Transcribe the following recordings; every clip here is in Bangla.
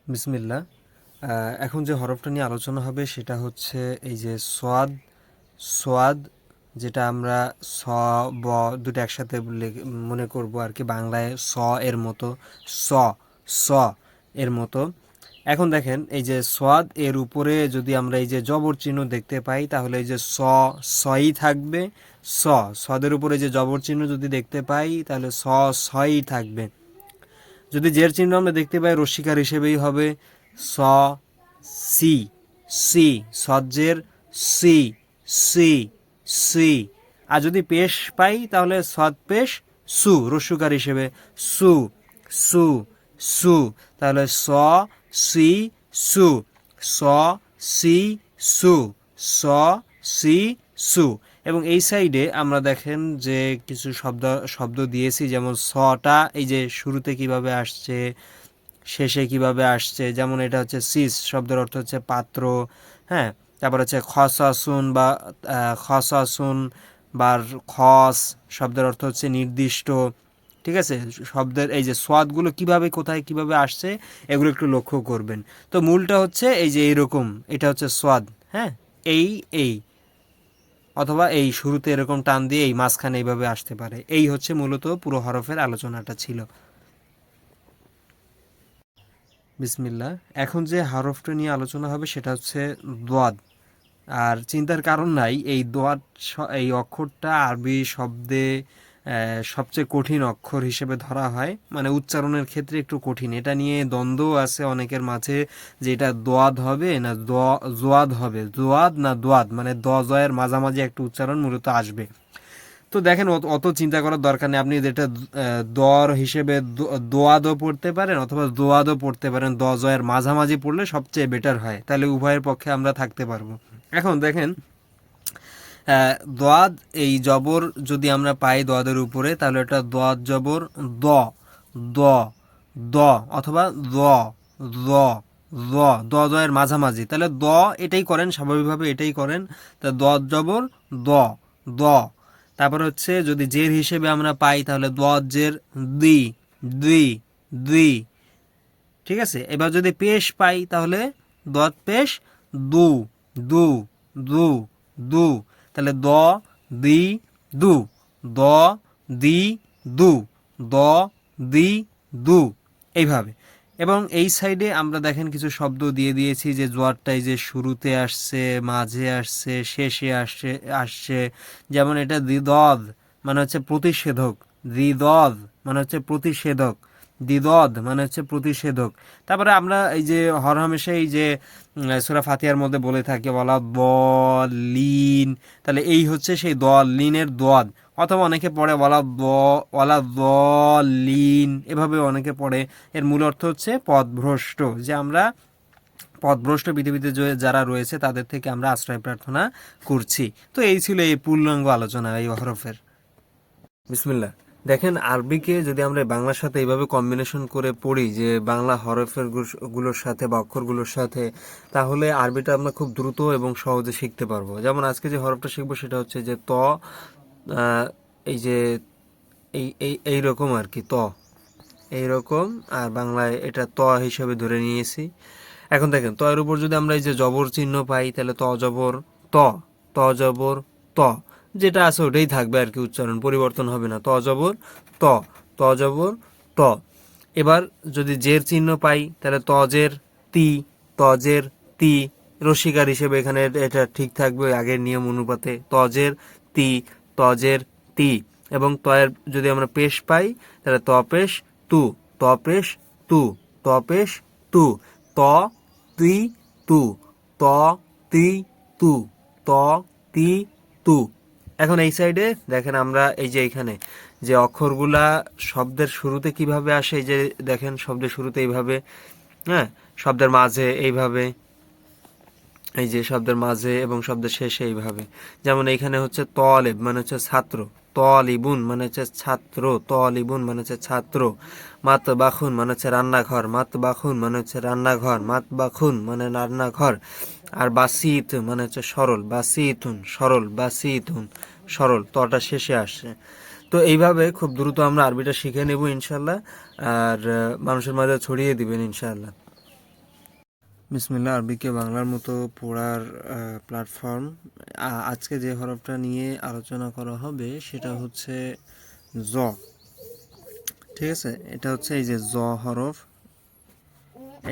বিসমিল্লাহ। এখন যে হরফটা নিয়ে আলোচনা হবে সেটা হচ্ছে এই যে সোয়াদ। সোয়াদ যেটা আমরা স ব দুটো একসাথে মনে করব আর কি, বাংলায় স এর মতো, স স এর মতো। এখন দেখেন এই যে সোয়াদ এর উপরে যদি আমরা এই যে জবর চিহ্ন দেখতে পাই তাহলে এই যে সই থাকবে। সদের উপরে যে জবর চিহ্ন যদি দেখতে পাই তাহলে সই থাকবে। যদি জের চিহ্ন আমরা দেখতে পাই রস্বীকার হিসেবেই হবে স সি সি, সজ্জের সি সি সি। আর যদি পেশ পাই তাহলে সদ পেশ সু, রস্যকার হিসেবে সু সু সু। তাহলে স সি সু, স সি সু, স সি সু। এবং এই সাইডে আমরা দেখেন যে কিছু শব্দ দিয়েছি, যেমন সটা এই যে শুরুতে কিভাবে আসছে, শেষে কিভাবে আসছে। যেমন এটা হচ্ছে সিস শব্দের অর্থ হচ্ছে পাত্র, হ্যাঁ। তারপর হচ্ছে খসাসুন বা খসাসুন বা খস শব্দের অর্থ হচ্ছে নির্দিষ্ট, ঠিক আছে। শব্দের এই যে সোয়াদগুলো কিভাবে কোথায় কিভাবে আসছে এগুলো একটু লক্ষ্য করবেন। তো মূলটা হচ্ছে এই যে এইরকম, এটা হচ্ছে সোয়াদ, হ্যাঁ। এই অথবা এই শুরুতে এরকম টান দিয়ে এই মাঝখানে এইভাবে আসতে পারে। এই হচ্ছে মূলত পুরো হরফের আলোচনাটা ছিল। বিসমিল্লাহ। এখন যে হরফটা নিয়ে আলোচনা হবে সেটা হচ্ছে দোয়াদ। আর চিন্তার কারণ নাই, এই দোয়াদ এই অক্ষরটা আরবি শব্দে সবচেয়ে কঠিন অক্ষর হিসেবে ধরা হয়, মানে উচ্চারণের ক্ষেত্রে একটু কঠিন। এটা নিয়ে দ্বন্দ্ব আছে অনেকের মাঝে যে এটা দোয়াদ হবে না জোয়াদ হবে, জোয়াদ না দোয়াদ, মানে জয়ের মাঝামাঝি একটা উচ্চারণ মূলত আসবে। তো দেখেন অত চিন্তা করার দরকার নেই। আপনি যেটা দর হিসেবে দোয়াদও পড়তে পারেন অথবা দোয়াদও পড়তে পারেন। জয়ের মাঝামাঝি পড়লে সবচেয়ে বেটার হয়, তাহলে উভয়ের পক্ষে আমরা থাকতে পারবো। এখন দেখেন দোয়াদ এই জবর যদি আমরা পাই দোয়াদের উপরে তাহলে এটা দোয়াদ জবর দ দ দ অথবা দ দ দ জয়ের মাঝামাঝি, তাহলে দ এটাই করেন, স্বাভাবিকভাবে এটাই করেন। তা দোয়াদ জবর দ দ। তারপর হচ্ছে যদি জের হিসেবে আমরা পাই তাহলে দোয়াদ জের দি দি দি, ঠিক আছে। এবার যদি পেশ পাই তাহলে দোয়াদ পেশ দু দু দু দু। তাহলে দ দি দু, দ দি দু, দ দি দু, এইভাবে। এবং এই সাইডে আমরা দেখেন কিছু শব্দ দিয়ে দিয়েছি যে জোয়ারটাই যে শুরুতে আসছে, মাঝে আসছে, শেষে আসছে। যেমন এটা দ্বিদদ মানে হচ্ছে প্রতিষেধক, দ্বিদদ মানে হচ্ছে প্রতিষেধক, দ্বিদদ মানে হচ্ছে প্রতিষেধক। তারপরে আমরা এই যে হরহামেশা এই যে সূরা ফাতিহার মধ্যে বলে থাকি ওয়ালা দলিন, তাহলে এই হচ্ছে সেই দলিনের দোয়াদ। অথবা অনেকে পড়ে ওয়ালা দলিন, এভাবে অনেকে পড়ে। এর মূল অর্থ হচ্ছে পথভ্রষ্ট, যে আমরা পথভ্রষ্ট পৃথিবীতে যারা রয়েছে তাদের থেকে আমরা আশ্রয় প্রার্থনা করছি। তো এই ছিল এই পূর্ণাঙ্গ আলোচনা এই হরফের। বিসমিল্লাহ। দেখেন আরবিকে যদি আমরা বাংলার সাথে এইভাবে কম্বিনেশন করে পড়ি, যে বাংলা হরফের গুলোর সাথে বা অক্ষরগুলোর সাথে, তাহলে আরবিটা আমরা খুব দ্রুত এবং সহজে শিখতে পারবো। যেমন আজকে যে হরফটা শিখবো সেটা হচ্ছে যে ত, এই যে এইরকম আর কি, ত এইরকম। আর বাংলায় এটা ত হিসেবে ধরে নিয়েছি। এখন দেখেন ত এর উপর যদি আমরা এই যে জবর চিহ্ন পাই তাহলে ত জবর ত, ত জবর ত, যেটা আছে ওটাই থাকবে আর কি, উচ্চারণ পরিবর্তন হবে না। ত জবর ত, ত জবর ত। এবার যদি জের চিহ্ন পাই তাহলে তজের তি, তজের তি, রসিকার হিসেবে এখানে এটা ঠিক থাকবে আগের নিয়ম অনুপাতে, তজের তি, তজের তি। এবং তয়ের যদি আমরা পেশ পাই তাহলে তপেশ তু, তপেশ তু, তপেশ তু, ত তি তু, ত তি তু, ত তি তু। এখন এই সাইডে দেখেন আমরা এই যে এখানে যে অক্ষরগুলা শব্দের শুরুতে কিভাবে আসে, এই যে দেখেন শব্দের শুরুতে এইভাবে, হ্যাঁ, শব্দের মাঝে এইভাবে, এই যে শব্দের মাঝে এবং শব্দের শেষে এইভাবে। যেমন এইখানে হচ্ছে তলেব মানে হচ্ছে ছাত্র, তলিবুন মানে হচ্ছে ছাত্র, তলিবুন মানে হচ্ছে ছাত্র। মাত বাখুন মানে হচ্ছে রান্নাঘর, মাত বাখুন মানে হচ্ছে রান্নাঘর, মাত বাখুন মানে রান্নাঘর। আর বাসিত মানে হচ্ছে সরল, বাসিতুন সরল, বাসিতুন সরল, তটা শেষে আসছে। তো এইভাবে খুব দ্রুত আমরা আরবিটা শিখে নেব ইনশাল্লাহ, আর মানুষের মাঝে ছড়িয়ে দিবেন ইনশাল্লাহ। বিসমিল্লাহ, আরবিকে বাংলার মতো পড়ার প্ল্যাটফর্ম। আজকে যে হরফটা নিয়ে আলোচনা করা হবে সেটা হচ্ছে জ। ঠিক আছে, এটা হচ্ছে এই যে জ হরফ,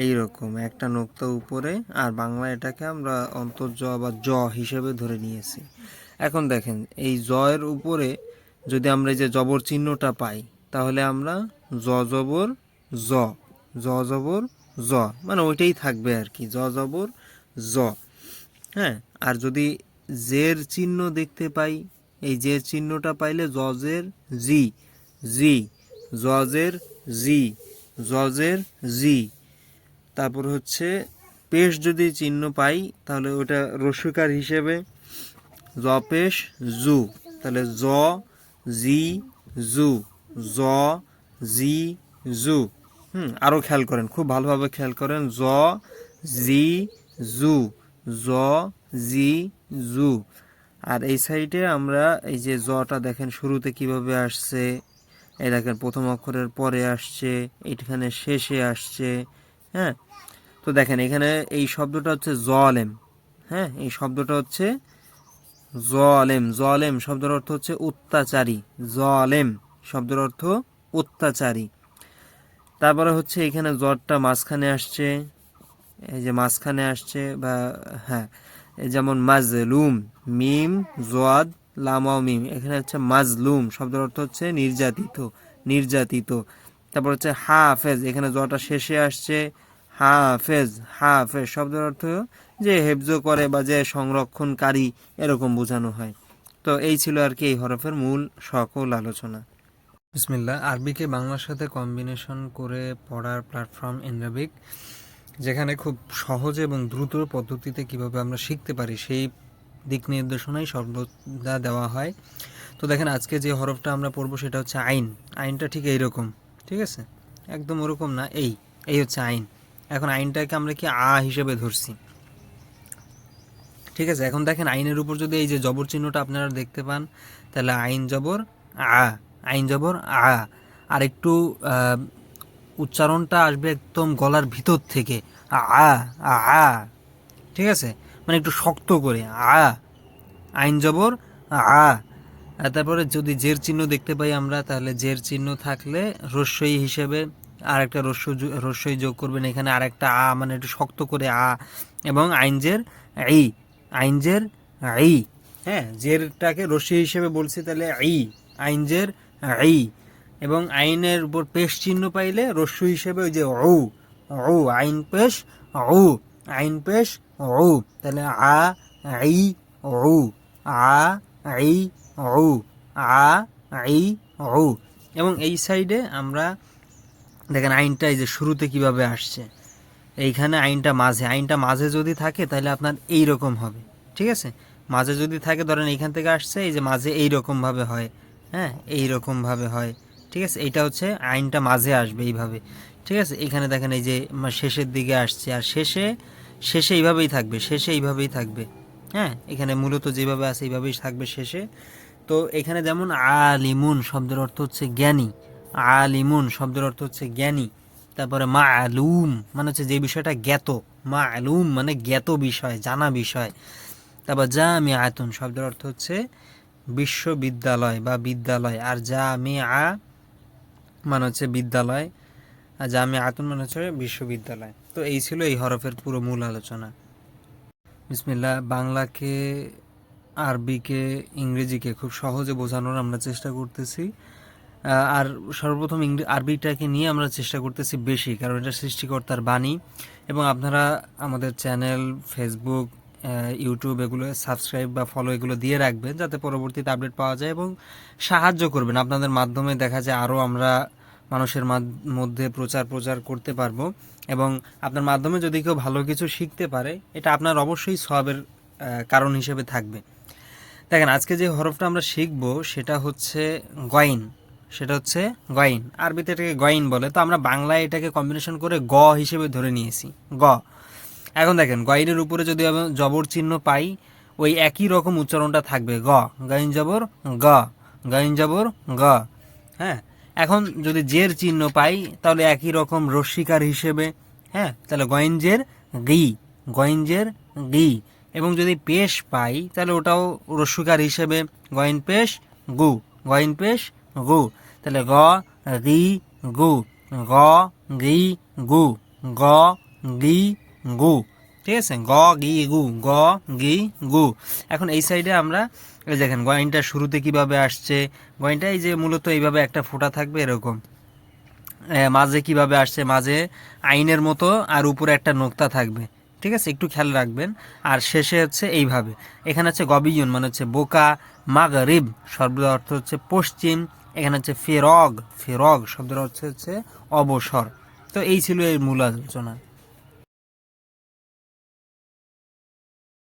এইরকম একটা নোক্তা উপরে, আর বাংলা এটাকে আমরা অন্তর্জ বা জ হিসেবে ধরে নিয়েছি। এখন দেখেন, এই জ এর উপরে যদি আমরা এই যে জবর চিহ্নটা পাই, তাহলে আমরা জ জবর জ, জ জবর জ, মানে ওইটাই থাকবে আর কি, জ জবর জ। হ্যাঁ, আর যদি জের চিহ্ন দেখতে পাই, এই জের চিহ্নটা পাইলে জজের জি, জি, জজের জি, জজের জি। তারপর হচ্ছে পেশ যদি চিহ্ন পাই, তাহলে ওটা রস্যকার হিসেবে জ পেশ জু, তাহলে জ জি জু, জ জি জু। আরও খেয়াল করেন, খুব ভালোভাবে খেয়াল করেন, জ জি জু, জ জি জু। আর এই সাইডে আমরা এই যে জটা দেখেন শুরুতে কিভাবে আসছে, এই দেখেন প্রথম অক্ষরের পরে আসছে, এইখানে শেষে আসছে। হ্যাঁ, তো দেখেন এখানে এই শব্দটা হচ্ছে জলেম। হ্যাঁ, এই শব্দটা হচ্ছে জলেম। জলেম শব্দের অর্থ হচ্ছে অত্যাচারী, জলেম শব্দের অর্থ অত্যাচারী। তারপরে হচ্ছে এখানে জটটা মাঝখানে আসছে, এই যে মাঝখানে আসছে, বা হ্যাঁ, যেমন মাজলুম, মিম জোয়াদ লামাও মিম, এখানে হচ্ছে মাজলুম শব্দের অর্থ হচ্ছে নির্যাতিত, নির্যাতিত। তারপর হচ্ছে হাফেজ, এখানে জটা শেষে আসছে, হাফেজ, হাফেজ শব্দের অর্থ যে হেফজ করে বা যে সংরক্ষণকারী, এরকম বোঝানো হয়। তো এই ছিল আর কি এই হরফের মূল সকল আলোচনা। বিসমিল্লাহ, আরবিকে বাংলার সাথে কম্বিনেশন করে পড়ার প্ল্যাটফর্ম এনরাবিক, যেখানে খুব সহজে এবং দ্রুত পদ্ধতিতে কিভাবে আমরা শিখতে পারি সেই দিক নির্দেশনাই সর্বদা দেওয়া হয়। তো দেখেন আজকে যে হরফটা আমরা পড়বো সেটা হচ্ছে আইন। আইনটা ঠিক এইরকম, ঠিক আছে, একদম ওরকম না, এই এই হচ্ছে আইন। এখন আইনটাকে আমরা কি আ হিসেবে ধরছি, ঠিক আছে। এখন দেখেন আইনের উপর যদি এই যে জবর চিহ্নটা আপনারা দেখতে পান, তাহলে আইন জবর আ, আইন জবর আ। আর একটু উচ্চারণটা আসবে একদম গলার ভিতর থেকে, আ আ, ঠিক আছে, মানে একটু শক্ত করে আ, আইন জবর আ। তারপরে যদি জের চিহ্ন দেখতে পাই আমরা, তাহলে জের চিহ্ন থাকলে রস্যই হিসেবে আর একটা রস্যই যোগ করবেন এখানে, আর একটা আ, মানে একটু শক্ত করে আ, এবং আইনজের ই, আইনজের ই। হ্যাঁ, জেরটাকে রস্যি হিসেবে বলছি, তাহলে ই, আইনজের ই। এবং আইনের উপর পেশ চিহ্ন পাইলে রস্য হিসেবে ওই যে ও, ও আইন পেশ ও, আইন পেশ ও, তাহলে আ ই ও, আ ই ও, আ ই ও। এবং এই সাইডে আমরা দেখেন আইনটা এই যে শুরুতে কিভাবে আসছে, এইখানে আইনটা মাঝে, আইনটা মাঝে যদি থাকে তাহলে আপনার এই রকম হবে, ঠিক আছে। মাঝে যদি থাকে, ধরেন এইখান থেকে আসছে, এই যে মাঝে এই রকমভাবে হয়, হ্যাঁ, এই রকমভাবে হয়, ঠিক আছে। এইটা হচ্ছে আইনটা মাঝে আসবে এইভাবে, ঠিক আছে। এখানে দেখেন এই যে শেষের দিকে আসছে, আর শেষে শেষে এইভাবেই থাকবে, শেষে এইভাবেই থাকবে। হ্যাঁ, এখানে মূলত যেভাবে আছে এইভাবেই থাকবে শেষে। তো এখানে যেমন আলিমুন শব্দের অর্থ হচ্ছে জ্ঞানী, আলিমুন শব্দের অর্থ হচ্ছে জ্ঞানী। তারপরে মালুম মানে হচ্ছে যে বিষয়টা জ্ঞাত, মালুম মানে জ্ঞাত বিষয়, জানা বিষয়। তারপর জামিআতুন শব্দের অর্থ হচ্ছে বিশ্ববিদ্যালয় বা বিদ্যালয়, আর জামিআ মানে হচ্ছে বিদ্যালয়, আর জামিআতুন মানে হচ্ছে বিশ্ববিদ্যালয়। তো এই ছিল এই হরফের পুরো মূল আলোচনা। বিসমিল্লাহ, বাংলাকে, আরবিকে, ইংরেজিকে খুব সহজে বোঝানোর আমরা চেষ্টা করতেছি। আর সর্বপ্রথম আরবিটাকে নিয়ে আমরা চেষ্টা করতেছি বেশি, কারণ এটা সৃষ্টিকর্তার বাণী। এবং আপনারা আমাদের চ্যানেল, ফেসবুক, ইউটিউব এগুলো সাবস্ক্রাইব বা ফলো এগুলো দিয়ে রাখবেন, যাতে পরবর্তীতে আপডেট পাওয়া যায়, এবং সাহায্য করবেন। আপনাদের মাধ্যমে দেখা যায় আরও আমরা মানুষের মধ্যে প্রচার করতে পারবো, এবং আপনার মাধ্যমে যদি কেউ ভালো কিছু শিখতে পারে, এটা আপনার অবশ্যই সওয়াবের কারণ হিসেবে থাকবে। দেখেন আজকে যে হরফটা আমরা শিখব সেটা হচ্ছে গইন, সেটা হচ্ছে গইন। আরবিতে এটাকে গইন বলে, তো আমরা বাংলায় এটাকে কম্বিনেশন করে গ হিসেবে ধরে নিয়েছি, গ। এখন দেখেন গইনের উপরে যদি আমি জবর চিহ্ন পাই, ওই একই রকম উচ্চারণটা থাকবে, গ, গাইন জবর গ, গাইন জবর গ। হ্যাঁ, এখন যদি জের চিহ্ন পাই, তাহলে একই রকম রস্যিকার হিসেবে, হ্যাঁ, তাহলে গইন জের গি, গইনজের গি। এবং যদি পেশ পাই তাহলে ওটাও রস্যকার হিসেবে গইন পেশ গু, গইন পেশ গু। তাহলে গ গি গু, গ গি গু, গ গি গু। ঠিক আছে, গ গি গু, গ গি গু। এখন এই সাইডে আমরা এই দেখেন গইনটা শুরুতে কিভাবে আসছে। গইনটা এই যে মূলত এইভাবে একটা ফোঁটা থাকবে এরকম, মাঝে কিভাবে আসছে, মাঝে আইনের মতো আর উপরে একটা নোক্তা থাকবে। ঠিক আছে, একটু খেয়াল রাখবেন। আর শেষে হচ্ছে এইভাবে, এখানে হচ্ছে গবিয়ন মানে হচ্ছে বোকা, মাগরিব শব্দের অর্থ হচ্ছে পশ্চিম, এখানে হচ্ছে ফেরগ, ফেরগ শব্দের অর্থ হচ্ছে অবসর। তো এই ছিল এর মূল আলোচনা।